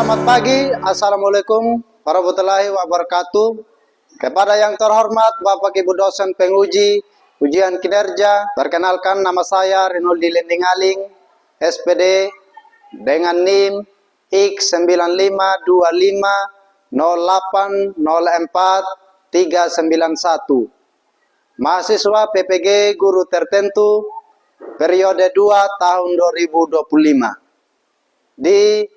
Selamat pagi, Assalamualaikum warahmatullahi wabarakatuh. Kepada yang terhormat Bapak Ibu dosen penguji ujian kinerja, perkenalkan nama saya Rinaldi Lendingaling, SPD dengan NIM X9525080431. Mahasiswa PPG Guru Tertentu periode 2 tahun 2025 di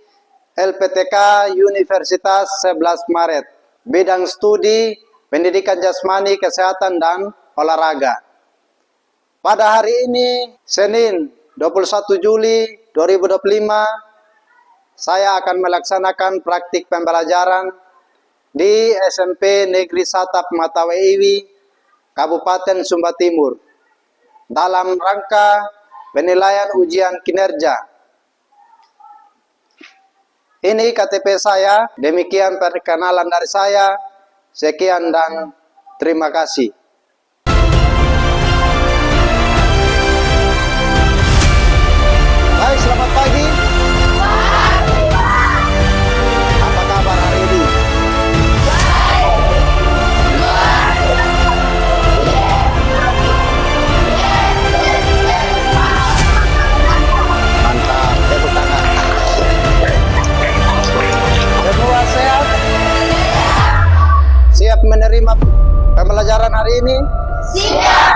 LPTK Universitas 11 Maret, bidang studi pendidikan jasmani, kesehatan, dan olahraga. Pada hari ini, Senin 21 Juli 2025, saya akan melaksanakan praktik pembelajaran di SMP Negeri Satap Matawe Iwi, Kabupaten Sumba Timur, dalam rangka penilaian ujian kinerja. Ini KTP saya, demikian perkenalan dari saya. Sekian dan terima kasih. Hai, selamat pagi. Apa kabar hari ini? Mantap, tepuk tangan. Semua sehat? Siap menerima pembelajaran hari ini? Siap.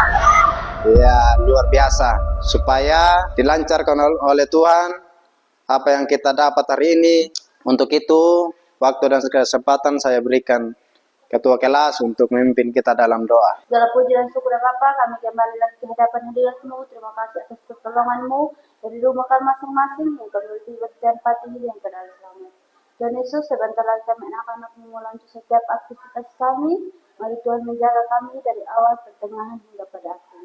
Ya, luar biasa. Supaya dilancarkan oleh Tuhan apa yang kita dapat hari ini. Untuk itu, waktu dan kesempatan saya berikan Ketua kelas untuk memimpin kita dalam doa. Segala puji dan syukur dan Bapa, kami kembali lagi ke hadapan hadirat-Mu. Terima kasih atas pertolongan-Mu dari rumah kami masing-masing yang kami beri dan pati yang kedal selamat. Dan Yesus, sebentar lagi kami anak-anak memulai setiap aktivitas kami. Mari Tuhan menjaga kami dari awal, pertengahan hingga pada akhir.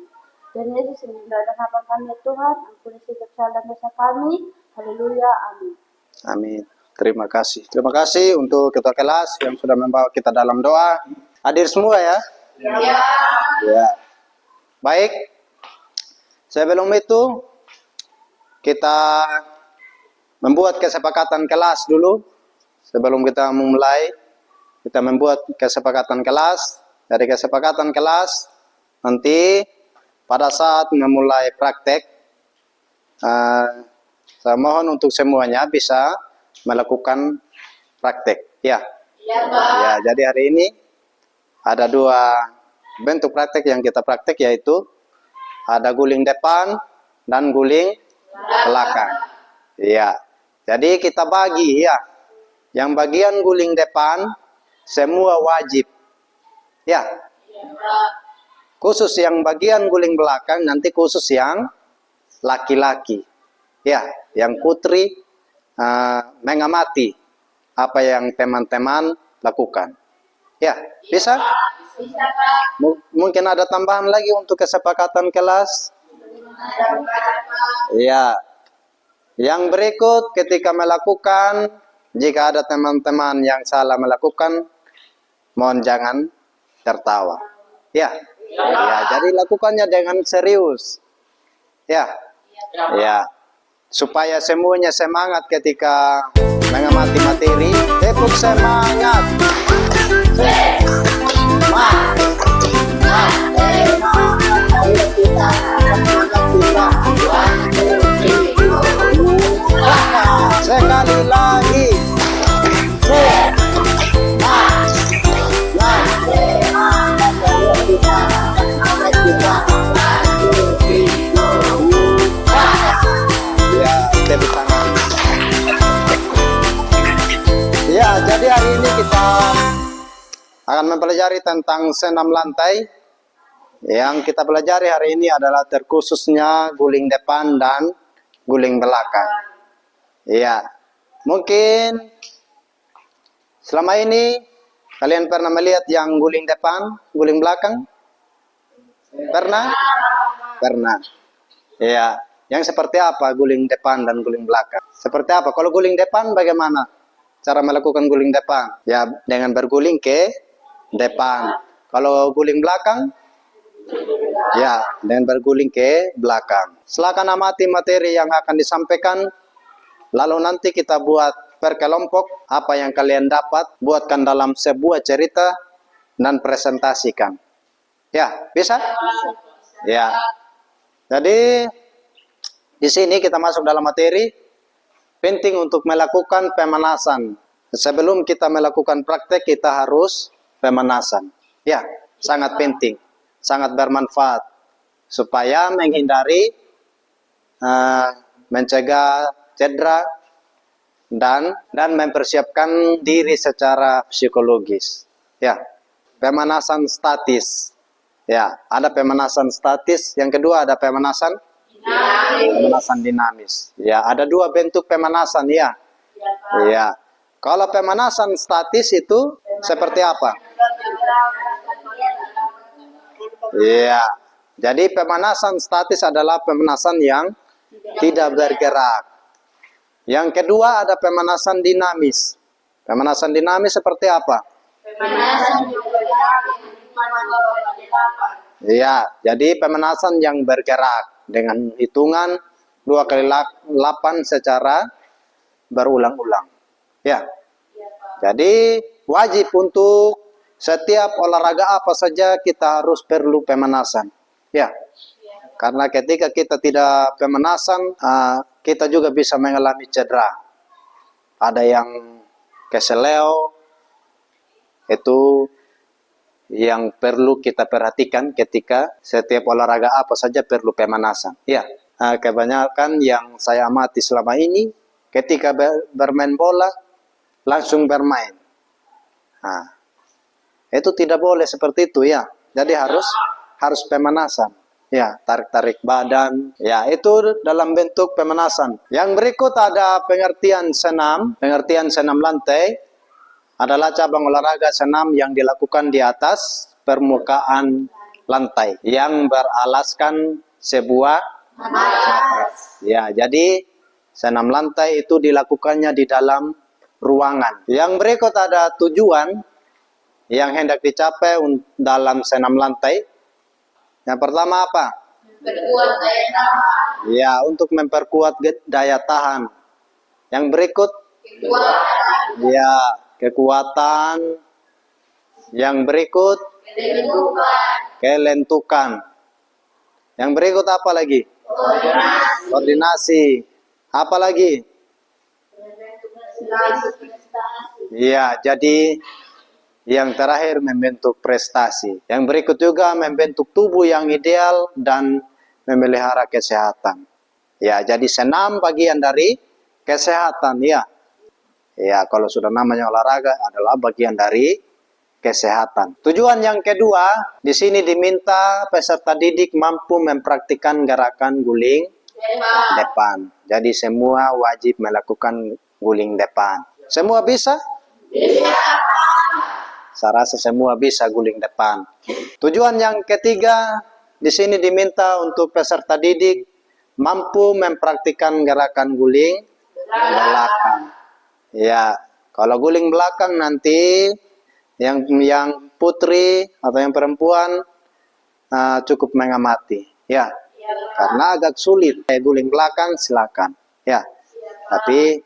Dan Yesus, ini adalah harapan kami ya Tuhan, ampuni setiap kesalahan dan dosa kami. Haleluya, amin. Amin. Terima kasih. Terima kasih untuk ketua kelas yang sudah membawa kita dalam doa. Hadir semua ya? Ya. Ya. Baik. Sebelum itu, kita membuat kesepakatan kelas dulu. Sebelum kita memulai, kita membuat kesepakatan kelas. Dari kesepakatan kelas, nanti pada saat memulai praktek, saya mohon untuk semuanya bisa melakukan praktek. Ya. Ya, Pak. Ya, jadi hari ini ada dua bentuk praktek yang kita praktek, yaitu ada guling depan dan guling belakang. Ya. Jadi kita bagi ya. Yang bagian guling depan semua wajib. Ya. Khusus yang bagian guling belakang nanti khusus yang laki-laki. Ya, yang putri mengamati apa yang teman-teman lakukan. Ya, bisa? Bisa, Pak. Mungkin ada tambahan lagi untuk kesepakatan kelas? Ya. Yang berikut ketika melakukan, jika ada teman-teman yang salah melakukan, mohon jangan tertawa. Ya. Ya, jadi lakukannya dengan serius. Ya. Ya. Supaya semuanya semangat ketika mengamati materi. Tepuk semangat. Sekali lagi. Tepuk tangan. Ya, jadi hari ini kita akan mempelajari tentang senam lantai. Yang kita pelajari hari ini adalah terkhususnya guling depan dan guling belakang. Ya, mungkin selama ini kalian pernah melihat yang guling depan, guling belakang? Pernah? Pernah. Ya. Yang seperti apa guling depan dan guling belakang? Seperti apa? Kalau guling depan bagaimana cara melakukan guling depan? Ya, dengan berguling ke depan. Kalau guling belakang? Ya, dengan berguling ke belakang. Silakan amati materi yang akan disampaikan. Lalu nanti kita buat per kelompok apa yang kalian dapat, buatkan dalam sebuah cerita dan presentasikan. Ya, bisa? Ya. Jadi di sini kita masuk dalam materi. Penting untuk melakukan pemanasan. Sebelum kita melakukan praktek, kita harus pemanasan. Ya, sangat penting, sangat bermanfaat supaya menghindari mencegah cedera dan mempersiapkan diri secara psikologis. Ya, pemanasan statis. Ya, ada pemanasan statis. Yang kedua ada pemanasan dinamis. Ya, ada dua bentuk pemanasan ya. Ya. Kalau pemanasan statis itu seperti apa? Ya. Jadi pemanasan statis adalah pemanasan yang tidak bergerak. Yang kedua ada pemanasan dinamis. Pemanasan dinamis seperti apa? Ya, jadi pemanasan yang bergerak dengan hitungan 2 kali 8 secara berulang-ulang. Ya. Jadi wajib untuk setiap olahraga apa saja kita harus perlu pemanasan. Ya. Karena ketika kita tidak pemanasan, kita juga bisa mengalami cedera. Ada yang keseleo, itu yang perlu kita perhatikan ketika setiap olahraga apa saja perlu pemanasan. Ya, kebanyakan yang saya amati selama ini, ketika bermain bola langsung bermain. Nah, itu tidak boleh seperti itu ya. Jadi harus pemanasan. Ya, tarik-tarik badan. Ya, itu dalam bentuk pemanasan. Yang berikut ada pengertian senam. Pengertian senam lantai adalah cabang olahraga senam yang dilakukan di atas permukaan lantai yang beralaskan sebuah matras. Ya, jadi senam lantai itu dilakukannya di dalam ruangan. Yang berikut ada tujuan yang hendak dicapai dalam senam lantai. Yang pertama apa? Memperkuat daya tahan. Ya, untuk memperkuat daya tahan. Yang berikut? Kekuatan. Ya, kekuatan. Yang berikut? Kelentukan. Yang berikut apa lagi? Koordinasi. Apa lagi? Ya, jadi yang terakhir membentuk prestasi. Yang berikut juga membentuk tubuh yang ideal dan memelihara kesehatan. Ya, jadi senam bagian dari kesehatan ya. Ya, kalau sudah namanya olahraga adalah bagian dari kesehatan. Tujuan yang kedua, di sini diminta peserta didik mampu mempraktikkan gerakan guling depan. Jadi semua wajib melakukan guling depan. Semua bisa? Bisa. Saya rasa semua bisa guling depan. Tujuan yang ketiga, di sini diminta untuk peserta didik mampu mempraktikkan gerakan guling belakang. Ya, kalau guling belakang nanti yang putri atau yang perempuan cukup mengamati. Ya, karena agak sulit. Guling belakang silakan. Ya, tapi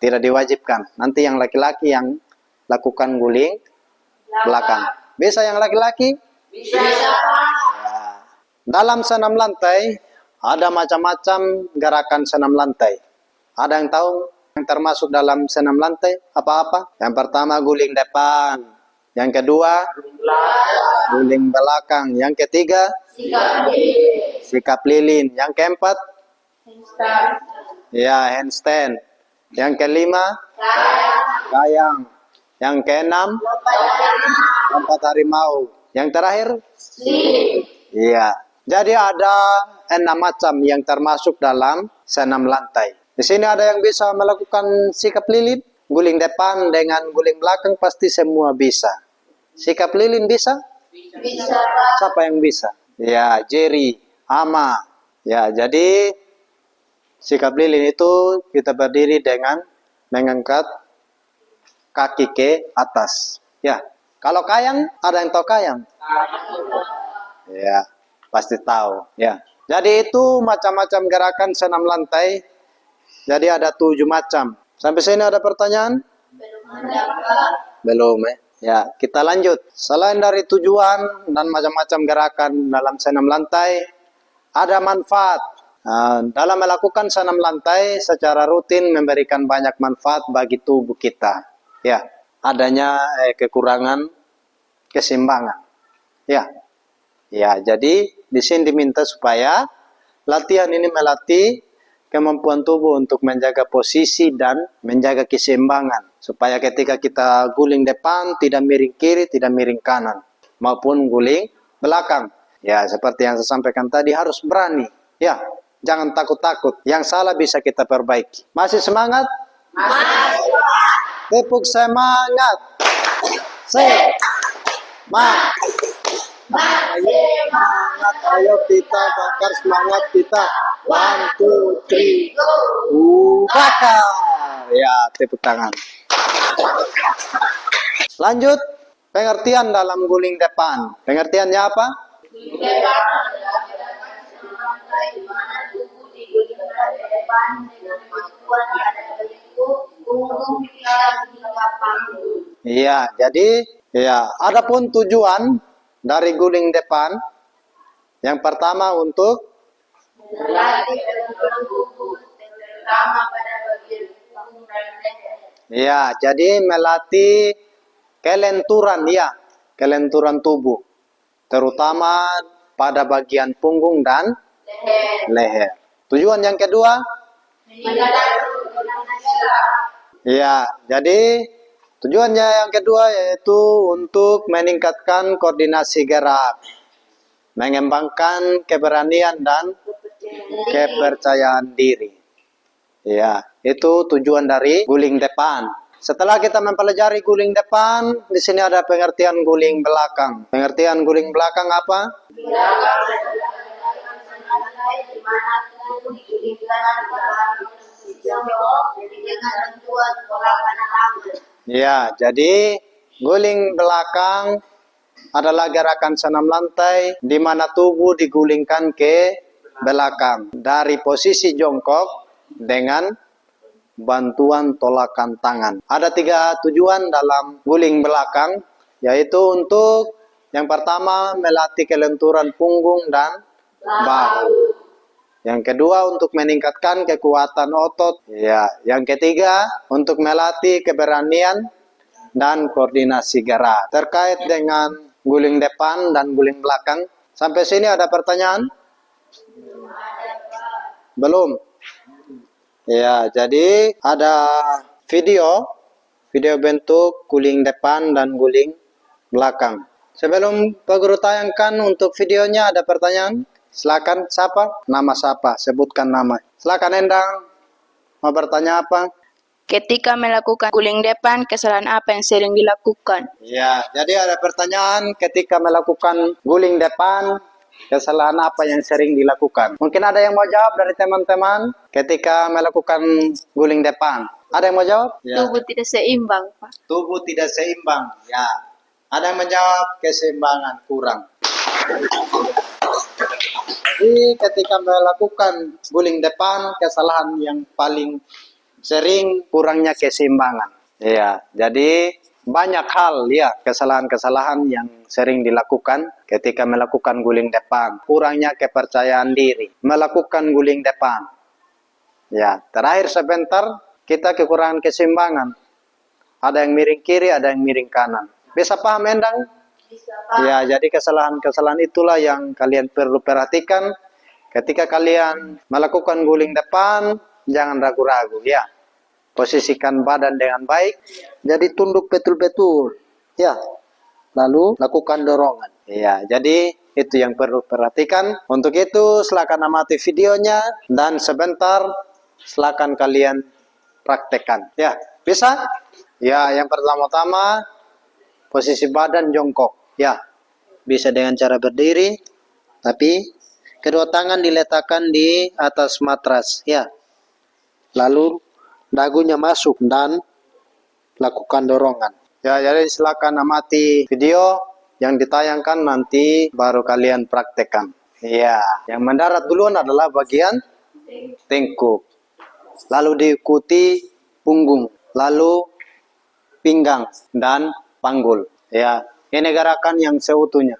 tidak diwajibkan. Nanti yang laki-laki yang lakukan guling belakang. Bisa yang laki-laki? Bisa. Ya. Dalam senam lantai ada macam-macam gerakan senam lantai. Ada yang tahu yang termasuk dalam senam lantai apa-apa? Yang pertama guling depan. Yang kedua guling belakang. Yang ketiga sikap lilin. Yang keempat ya handstand. Yang kelima kayang. Yang keenam lompat harimau. Yang terakhir iya. Jadi ada 6 macam yang termasuk dalam senam lantai. Di sini ada yang bisa melakukan sikap lilin, guling depan dengan guling belakang pasti semua bisa. Sikap lilin bisa? Bisa. Siapa yang bisa? Ya, Jerry, Ama. Ya, jadi sikap lilin itu kita berdiri dengan mengangkat kaki ke atas. Ya, kalau kayang, ada yang tahu kayang? Ya, pasti tahu. Ya, jadi itu macam-macam gerakan senam lantai. Jadi ada 7 macam. Sampai sini ada pertanyaan? Belum ya. Ya, kita lanjut. Selain dari tujuan dan macam-macam gerakan dalam senam lantai, ada manfaat. Dalam melakukan senam lantai secara rutin memberikan banyak manfaat bagi tubuh kita. Ya, adanya kekurangan keseimbangan. Ya. Ya, jadi di sini diminta supaya latihan ini melatih kemampuan tubuh untuk menjaga posisi dan menjaga keseimbangan. Supaya ketika kita guling depan, tidak miring kiri, tidak miring kanan. Maupun guling belakang. Ya, seperti yang saya sampaikan tadi, harus berani. Ya, jangan takut-takut. Yang salah bisa kita perbaiki. Masih semangat? Masih. Tepuk semangat. Semangat. Semangat, ayo kita bakar semangat kita. 1, 2, 3, go. Bakar. Ya, tepuk tangan. Lanjut, pengertian dalam guling depan. Pengertiannya apa? Iya, jadi ya, adapun tujuan dari guling depan, yang pertama untuk ya, jadi melatih kelenturan ya, kelenturan tubuh, terutama pada bagian punggung dan leher. Tujuan yang kedua, ya, jadi tujuannya yang kedua yaitu untuk meningkatkan koordinasi gerak, mengembangkan keberanian dan kepercayaan diri. Ya, itu tujuan dari guling depan. Setelah kita mempelajari guling depan, di sini ada pengertian guling belakang. Pengertian guling belakang apa? Ya, jadi guling belakang adalah gerakan senam lantai di mana tubuh digulingkan ke belakang dari posisi jongkok dengan bantuan tolakan tangan. Ada 3 tujuan dalam guling belakang, yaitu untuk yang pertama melatih kelenturan punggung dan bahu. Yang kedua untuk meningkatkan kekuatan otot. Ya, yang ketiga untuk melatih keberanian dan koordinasi gerak. Terkait dengan guling depan dan guling belakang, sampai sini ada pertanyaan? Belum. Ya, jadi ada video bentuk guling depan dan guling belakang. Sebelum Pak Guru tayangkan untuk videonya, ada pertanyaan? Silakan, siapa? Nama siapa? Sebutkan nama. Silakan Endang. Mau bertanya apa? Ketika melakukan guling depan, kesalahan apa yang sering dilakukan? Ya, jadi ada pertanyaan ketika melakukan guling depan, kesalahan apa yang sering dilakukan? Mungkin ada yang mau jawab dari teman-teman ketika melakukan guling depan. Ada yang mau jawab? Ya. Tubuh tidak seimbang, Pak. Tubuh tidak seimbang. Ya. Ada yang menjawab keseimbangan kurang. Jadi ketika melakukan guling depan, kesalahan yang paling sering kurangnya keseimbangan. Ya, jadi banyak hal ya kesalahan-kesalahan yang sering dilakukan ketika melakukan guling depan. Kurangnya kepercayaan diri melakukan guling depan. Ya, terakhir sebentar kita kekurangan keseimbangan. Ada yang miring kiri, ada yang miring kanan. Bisa paham Endang? Bisa, Pak. Ya, jadi kesalahan-kesalahan itulah yang kalian perlu perhatikan ketika kalian melakukan guling depan. Jangan ragu-ragu ya. Posisikan badan dengan baik. Jadi tunduk betul-betul. Ya. Lalu lakukan dorongan. Ya, jadi itu yang perlu perhatikan. Untuk itu silakan amati videonya dan sebentar silakan kalian praktekkan. Ya, bisa? Ya, yang pertama-tama posisi badan jongkok. Ya. Bisa dengan cara berdiri tapi kedua tangan diletakkan di atas matras. Ya. Lalu dagunya masuk dan lakukan dorongan. Ya, jadi silakan amati video yang ditayangkan nanti baru kalian praktekkan. Ya, yang mendarat duluan adalah bagian tengkuk. Lalu diikuti punggung, lalu pinggang dan panggul. Ya, ini gerakan yang seutuhnya.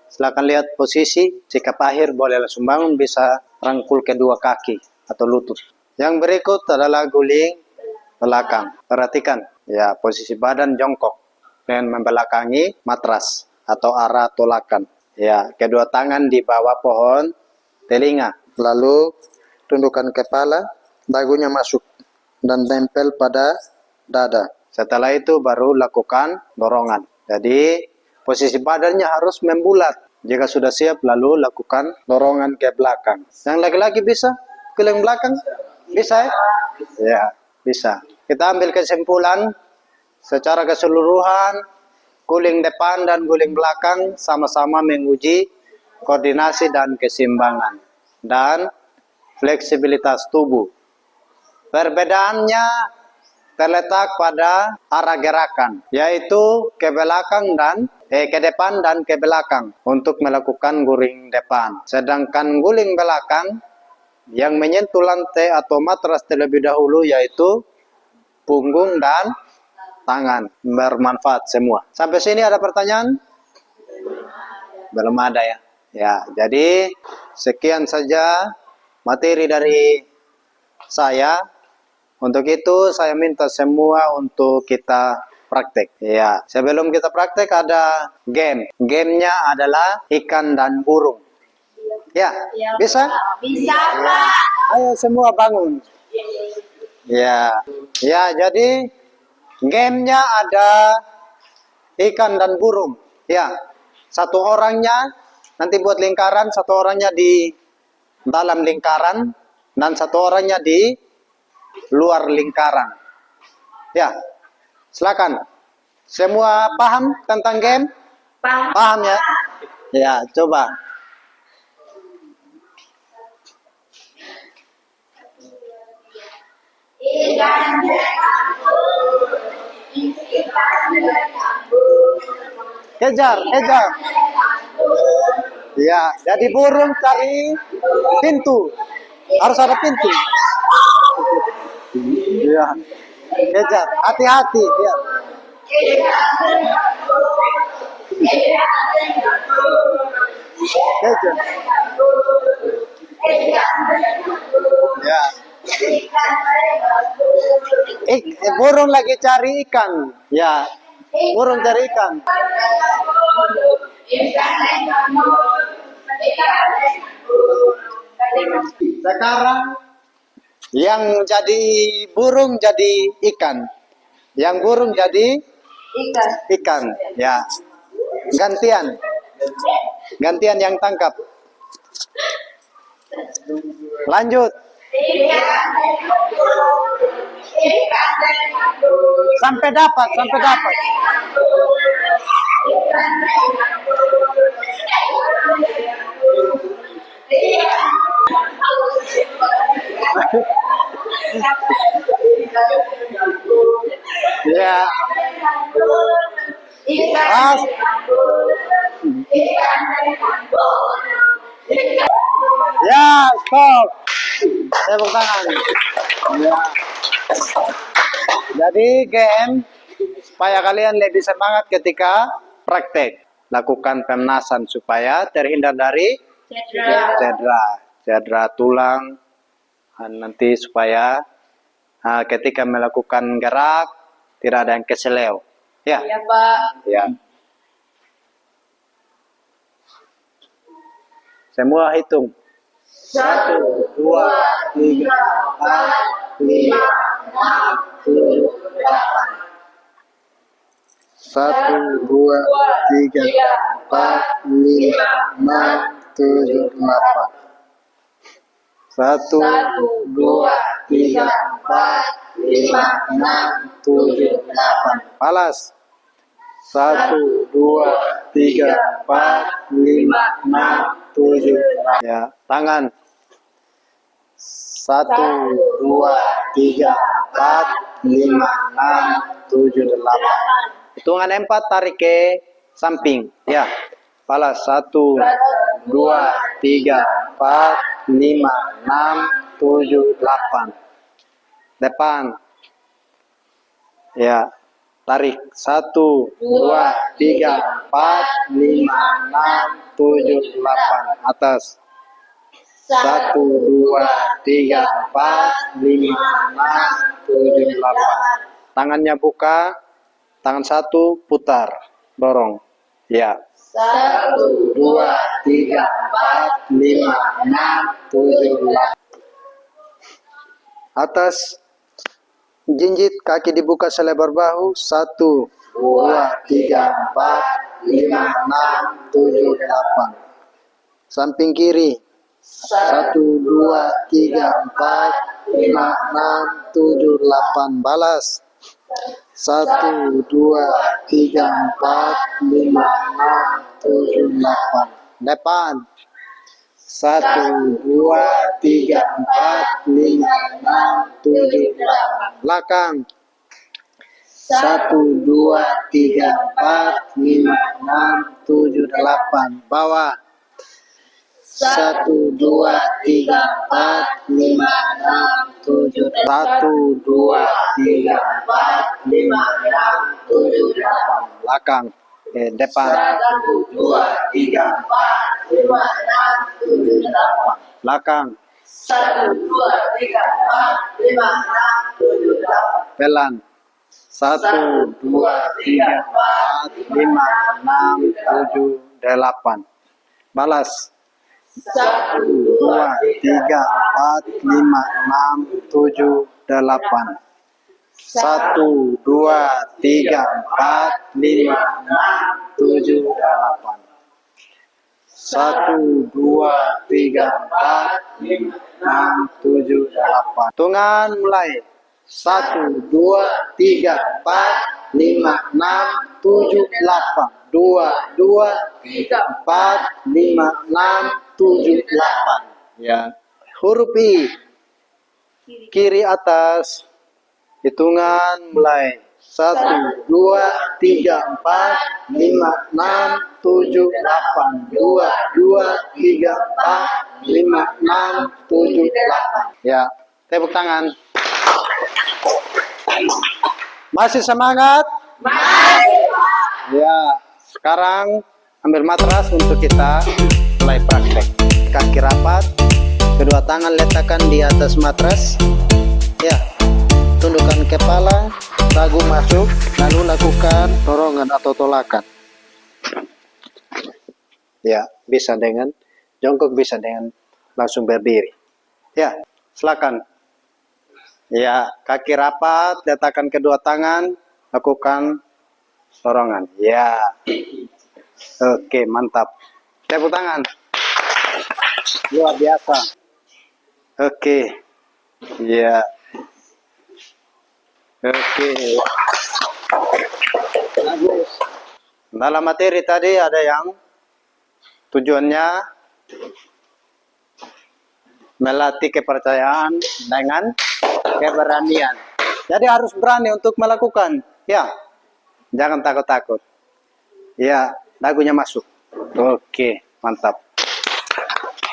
Silakan lihat posisi, sikap akhir boleh langsung bangun, bisa rangkul kedua kaki atau lutut. Yang berikut adalah guling belakang. Perhatikan, ya, posisi badan jongkok dengan membelakangi matras atau arah tolakan. Ya, kedua tangan di bawah pohon telinga. Lalu tundukkan kepala, dagunya masuk dan tempel pada dada. Setelah itu baru lakukan dorongan. Jadi posisi badannya harus membulat. Jika sudah siap, lalu lakukan dorongan ke belakang. Yang laki-laki bisa guling belakang? Bisa ya? Ya, bisa. Kita ambil kesimpulan secara keseluruhan, guling depan dan guling belakang sama-sama menguji koordinasi dan keseimbangan dan fleksibilitas tubuh. Perbedaannya terletak pada arah gerakan, yaitu ke belakang dan ke depan dan ke belakang untuk melakukan guling depan. Sedangkan guling belakang yang menyentuh lantai atau matras terlebih dahulu, yaitu punggung dan tangan. Bermanfaat semua. Sampai sini ada pertanyaan? Belum ada ya. Ya, jadi sekian saja materi dari saya. Untuk itu saya minta semua untuk kita praktek. Ya, sebelum kita praktek ada game. Gamenya adalah ikan dan burung. Ya, bisa? Bisa, Ya. Ayo semua bangun. Ya, ya, jadi gamenya ada ikan dan burung. Ya, satu orangnya nanti buat lingkaran, satu orangnya di dalam lingkaran dan satu orangnya di luar lingkaran. Ya, silakan. Semua paham tentang game? Paham ya? Ya, coba. Kejar, kejar. Ya, jadi burung cari pintu. Harus ada pintu. Ya, kejar. Hati-hati. Ya. Kejar. Ya. Burung lagi cari ikan. Ya, burung cari ikan. Sekarang yang jadi burung jadi ikan. Yang burung jadi ikan. Ya. Gantian. Gantian yang tangkap. Lanjut. Sampai dapat, sampai dapat. Ya. Pas. Ya, stop. Tepuk tangan. Ya. Jadi game supaya kalian lebih semangat ketika praktek. Lakukan pemanasan supaya terhindar dari cedera tulang. Dan nanti supaya ketika melakukan gerak tidak ada yang keseleo. Ya. Ya, Pak. Ya. Semua hitung. 1, 2, 3, 4, 5, 6, 7, 8. 1, 2, 3, 4, 5, 6, 7, 8. Satu, dua, tiga, empat, lima, enam, tujuh, delapan. Balas. 1, 2, 3, 4, 5, 6, 7, 8. Ya, tangan. 1, 2, 3, 4, 5, 6, 7, 8. Hitungan 4 tarik ke samping. Ya. Balas. 1, 2, 3, 4, 5, 6, 7, 8. Depan. Ya, tarik. 1, 2, 3, 4, 5, 6, 7, 8. Atas. 1, 2, 3, 4, 5, 6, 7, 8. Tangannya buka. Tangan satu putar. Dorong. Ya. 1, 2, 3, 4, 5, 6, 7, 8. Atas. Jinjit kaki dibuka selebar bahu. 1, 2, 3, 4, 5, 6, 7, 8. Samping kiri. 1, 2, 3, 4, 5, 6, 7, 8. Balas. 1, 2, 3, 4, 5, 6, 7, 8. Depan. 1, 2, 3, 4, 5, 6, 7, 8. Belakang. 1, 2, 3, 4, 5, 6, 7, 8. Bawah. 1, 2, 3, 4, 5, 6, 7, 1, 2, 3, 4, 5, 6, 7, 8. Belakang. Depan. 1, 2, 3, 4, 5, 6, 7, 8. Belakang. 1, 2, 3, 4, 5, 6, 7, 8. Pelan. 1, 2, 3, 4, 5, 6, 7, 8. Balas. 1, 2, 3, 4, 5, 6, 7, 8. 1, 2, 3, 4, 5, 6, 7, 8. 1, 2, 3, 4, 5, 6, 7, 8. Hitungan mulai. 1, 2, 3, 4, 5, 6, 7, 8. 2, 2, 3, 4, 5, 6, 7, 8. Ya. Huruf I. Kiri atas. Hitungan mulai. 1, 2, 3, 4, 5, 6, 7, 8. 2, 2, 3, 4, 5, 6, 7, 8. Ya. Tepuk tangan. Masih semangat? Masih. Ya. Sekarang ambil matras untuk kita mulai praktek. Kaki rapat, kedua tangan letakkan di atas matras. Ya, tundukkan kepala, dagu masuk, lalu lakukan dorongan atau tolakan. Ya, bisa dengan jongkok, bisa dengan langsung berdiri. Ya, silakan. Ya, kaki rapat, letakkan kedua tangan, lakukan dorongan. Ya. Oke, mantap. Tepuk tangan. Luar biasa. Oke. Ya. Oke. Bagus. Dalam materi tadi ada yang tujuannya melatih kepercayaan dengan keberanian. Jadi harus berani untuk melakukan. Ya. Jangan takut-takut. Ya, dagunya masuk. Oke, mantap.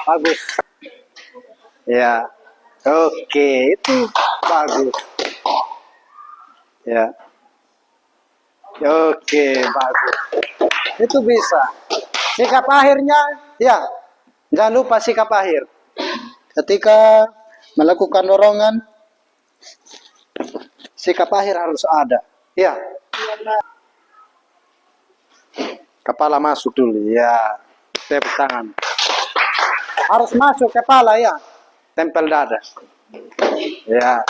Bagus. Ya. Oke, itu bagus. Ya. Oke, bagus. Itu bisa. Sikap akhirnya, ya. Jangan lupa sikap akhir. Ketika melakukan dorongan, sikap akhir harus ada. Ya. Kepala masuk dulu. Ya. Tepuk tangan. Harus masuk kepala, ya. Tempel dada. Ya.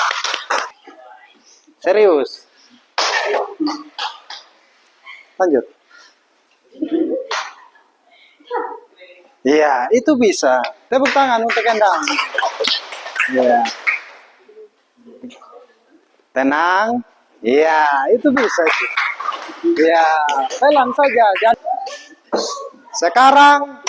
Serius. Lanjut. Ya, itu bisa. Tepuk tangan untuk endang. Ya. Tenang. Ya, itu bisa. Ya, pelan saja. Sekarang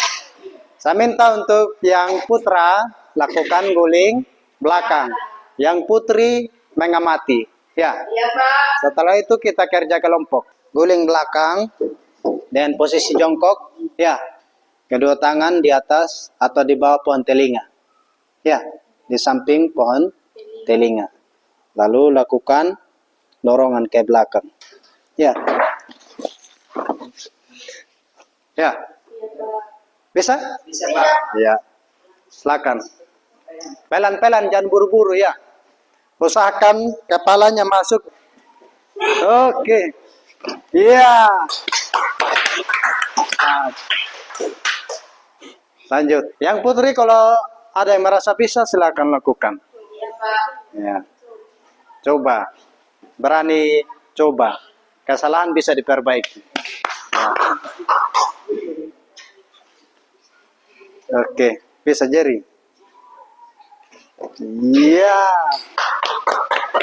saya minta untuk yang putra lakukan guling belakang. Yang putri mengamati. Ya. Setelah itu kita kerja kelompok. Guling belakang dengan posisi jongkok. Ya. Kedua tangan di atas atau di bawah pohon telinga. Ya, di samping pohon telinga. Lalu lakukan dorongan ke belakang. Ya. Ya. Bisa? Bisa, Pak. Ya. Silakan. Pelan-pelan, jangan buru-buru ya. Usahakan kepalanya masuk. Oke. Iya. Nah, lanjut. Yang putri kalau ada yang merasa bisa silakan lakukan. Ya. Coba. Berani coba. Kesalahan bisa diperbaiki. Nah. Oke, bisa Jerry. Iya.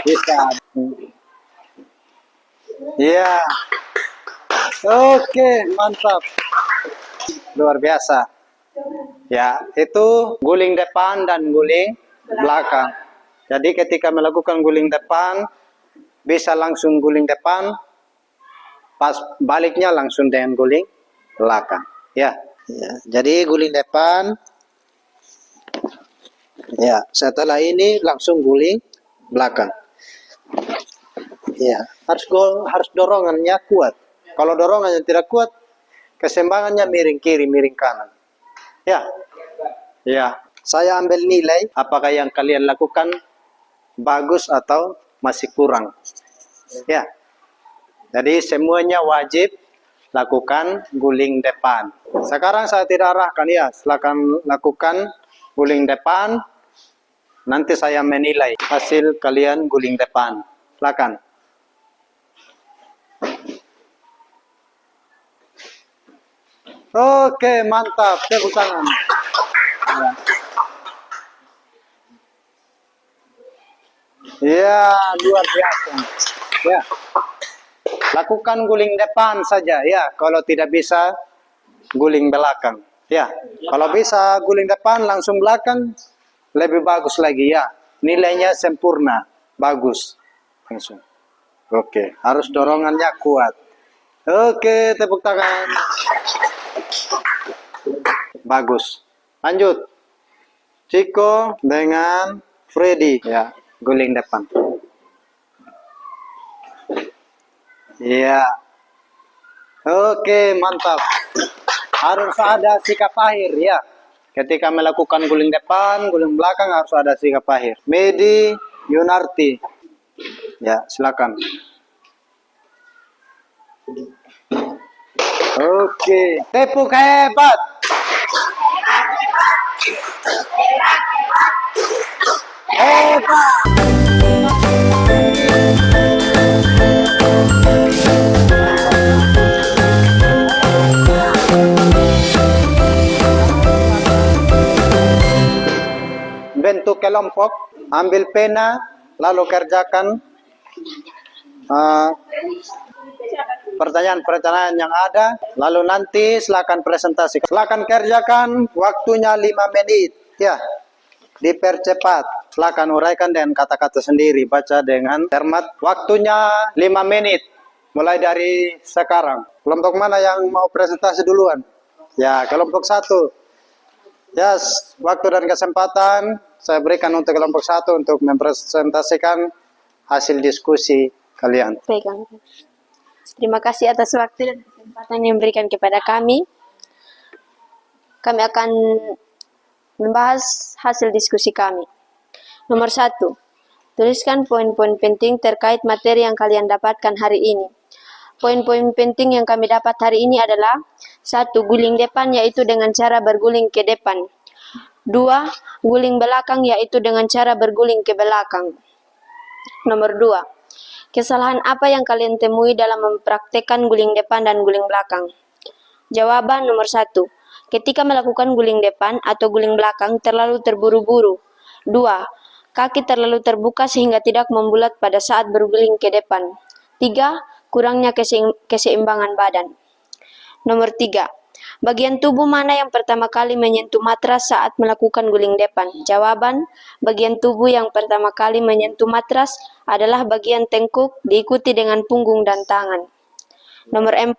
Bisa. Iya. Oke, mantap. Luar biasa. Ya, itu guling depan dan guling belakang. Jadi ketika melakukan guling depan, bisa langsung guling depan, pas baliknya langsung dengan guling belakang. Ya, ya. Jadi guling depan. Ya, setelah ini langsung guling belakang. Ya, harus dorongannya kuat. Kalau dorongannya tidak kuat, keseimbangannya miring kiri, miring kanan. Ya. Ya, saya ambil nilai apakah yang kalian lakukan bagus atau masih kurang. Ya. Jadi semuanya wajib lakukan guling depan. Sekarang saya tidak arahkan ya, silakan lakukan guling depan. Nanti saya menilai hasil kalian guling depan. Silakan. Oke, mantap. Tepuk tangan. Ya, luar biasa. Ya. Lakukan guling depan saja ya. Kalau tidak bisa guling belakang. Ya. Kalau bisa guling depan langsung belakang lebih bagus lagi ya. Nilainya sempurna, bagus. Langsung. Oke, harus dorongannya kuat. Oke, tepuk tangan. Bagus. Lanjut. Chico dengan Freddy ya, guling depan. Iya. Oke, mantap. Harus ada sikap akhir ya. Ketika melakukan guling depan, guling belakang harus ada sikap akhir. Medi Yunarti. Ya, silakan. Oke, tepuk hebat. Hebat. Bentuk kelompok, ambil pena, lalu kerjakan pertanyaan-pertanyaan yang ada, lalu nanti silakan presentasi. Silakan kerjakan, waktunya 5 menit. Ya, dipercepat. Silakan uraikan dengan kata-kata sendiri, baca dengan cermat. Waktunya 5 menit, mulai dari sekarang. Kelompok mana yang mau presentasi duluan? Ya, kelompok 1. Yes, waktu dan kesempatan saya berikan untuk kelompok 1 untuk mempresentasikan hasil diskusi kalian. Pegang. Terima kasih atas waktu dan kesempatan yang diberikan kepada kami. Kami akan membahas hasil diskusi kami. Nomor 1. Tuliskan poin-poin penting terkait materi yang kalian dapatkan hari ini. Poin-poin penting yang kami dapat hari ini adalah 1. Guling depan yaitu dengan cara berguling ke depan. 2. Guling belakang yaitu dengan cara berguling ke belakang. Nomor 2. Kesalahan apa yang kalian temui dalam mempraktekkan guling depan dan guling belakang? Jawaban nomor 1. Ketika melakukan guling depan atau guling belakang terlalu terburu-buru. 2. Kaki terlalu terbuka sehingga tidak membulat pada saat berguling ke depan. 3. Kurangnya keseimbangan badan. Nomor 3. Bagian tubuh mana yang pertama kali menyentuh matras saat melakukan guling depan? Jawaban, bagian tubuh yang pertama kali menyentuh matras adalah bagian tengkuk diikuti dengan punggung dan tangan. Nomor 4.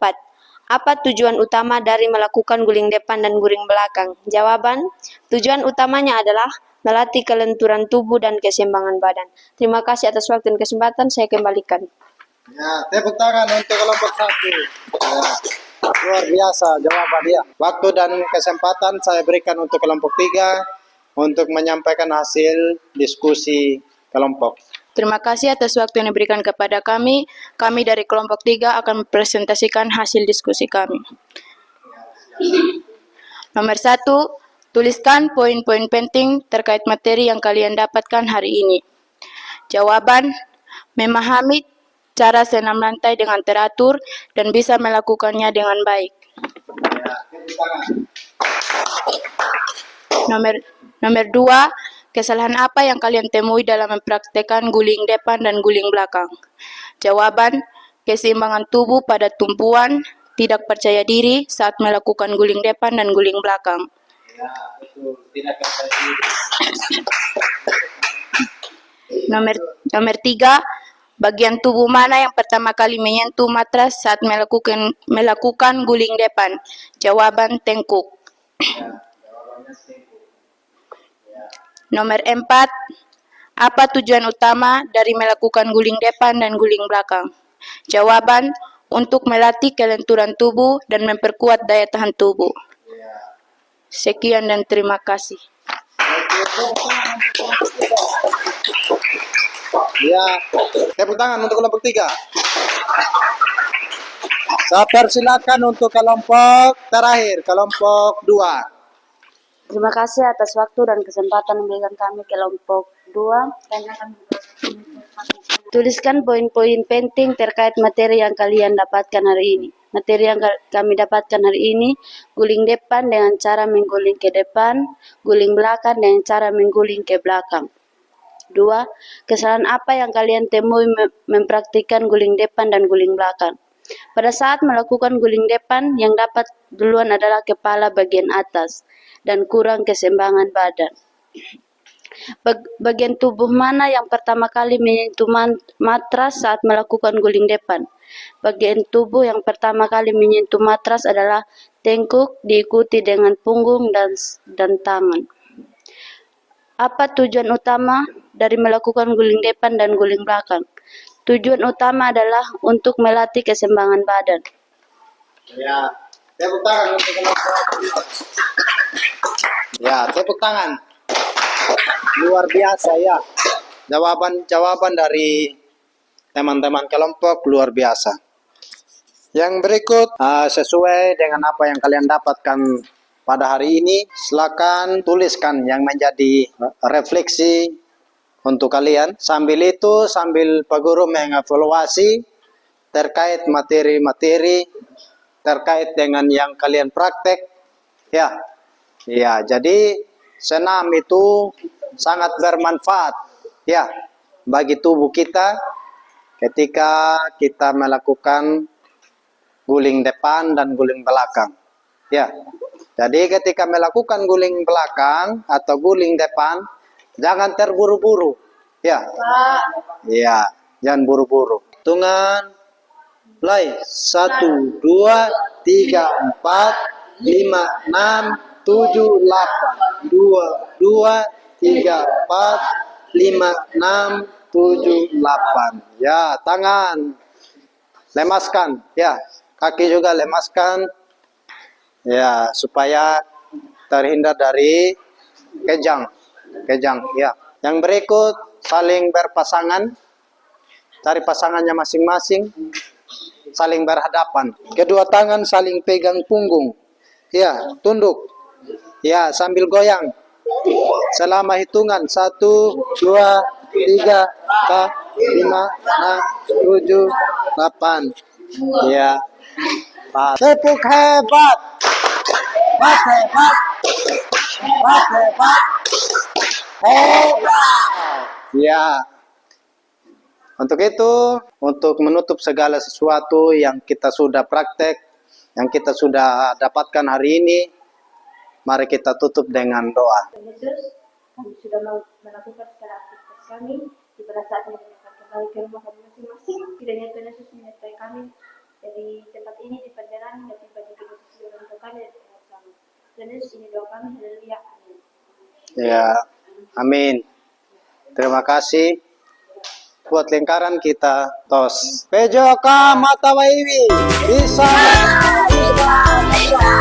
Apa tujuan utama dari melakukan guling depan dan guling belakang? Jawaban, tujuan utamanya adalah melatih kelenturan tubuh dan keseimbangan badan. Terima kasih atas waktu dan kesempatan, saya kembalikan. Ya, tepuk tangan untuk kelompok satu. Ya, luar biasa jawaban dia. Waktu dan kesempatan saya berikan untuk kelompok tiga untuk menyampaikan hasil diskusi kelompok. Terima kasih atas waktu yang diberikan kepada kami. Kami dari kelompok 3 akan mempresentasikan hasil diskusi kami. Nomor 1, tuliskan poin-poin penting terkait materi yang kalian dapatkan hari ini. Jawaban, memahami cara senam lantai dengan teratur dan bisa melakukannya dengan baik. Ya, tepuk tangan. Nomor 2, kesalahan apa yang kalian temui dalam mempraktekkan guling depan dan guling belakang? Jawaban, keseimbangan tubuh pada tumpuan, tidak percaya diri saat melakukan guling depan dan guling belakang. Ya, betul. Tidak percaya diri. Nomor 3, bagian tubuh mana yang pertama kali menyentuh matras saat melakukan guling depan? Jawaban, tengkuk. Ya, jawabannya singkuk. Nomor 4, apa tujuan utama dari melakukan guling depan dan guling belakang? Jawaban, untuk melatih kelenturan tubuh dan memperkuat daya tahan tubuh. Sekian dan terima kasih. Ya, tepuk tangan untuk kelompok 3. Saya persilakan untuk kelompok terakhir, kelompok 2. Terima kasih atas waktu dan kesempatan memberikan kami kelompok 2. Tuliskan poin-poin penting terkait materi yang kalian dapatkan hari ini. Materi yang kami dapatkan hari ini, guling depan dengan cara mengguling ke depan, guling belakang dengan cara mengguling ke belakang. 2. Kesalahan apa yang kalian temui mempraktikkan guling depan dan guling belakang? Pada saat melakukan guling depan, yang dapat duluan adalah kepala bagian atas dan kurang keseimbangan badan. Bagian tubuh mana yang pertama kali menyentuh matras saat melakukan guling depan? Bagian tubuh yang pertama kali menyentuh matras adalah tengkuk, diikuti dengan punggung dan tangan. Apa tujuan utama dari melakukan guling depan dan guling belakang? Tujuan utama adalah untuk melatih keseimbangan badan. Ya, tepuk tangan untuk kelompok 2. Ya, tepuk tangan. Luar biasa ya. Jawaban dari teman-teman kelompok luar biasa. Yang berikut sesuai dengan apa yang kalian dapatkan pada hari ini, silakan tuliskan yang menjadi refleksi untuk kalian. Sambil itu, sambil Pak Guru mengevaluasi terkait materi-materi terkait dengan yang kalian praktek. Ya, jadi senam itu sangat bermanfaat ya bagi tubuh kita ketika kita melakukan guling depan dan guling belakang. Ya. Jadi ketika melakukan guling belakang atau guling depan, jangan terburu-buru. Ya. Ya, jangan buru-buru. Hitungan mulai 1 2 3 4 5 6 7 8 2 2 3 4 5 6 7 8. Ya, tangan lemaskan, ya. Kaki juga lemaskan. Ya, supaya terhindar dari kejang, ya. Yang berikut saling berpasangan, cari pasangannya masing-masing, saling berhadapan. Kedua tangan saling pegang punggung, ya, tunduk, ya, sambil goyang. Selama hitungan 1, 2, 3, 4, 5, 6, 7, 8. Ya, tepuk hebat. Hebat. Ya. Untuk itu, untuk menutup segala sesuatu yang kita sudah praktek, yang kita sudah dapatkan hari ini, mari kita tutup dengan doa. Yesus, kami sudah melakukan secara aktivitas kami. Di pada saat ini kami akan kembali ke rumah kami masing-masing. Kiranya Tuhan Yesus menyertai kami dari tempat ini di perjalanan dan bagi kita seluruh orang tua kami dan bersama. Tuhan Yesus, ini doa kami. Haleluya. Amin. Ya, amin. Terima kasih. buat lingkaran kita. Tos. Pejoka mata waiwi. Bisa. Bisa.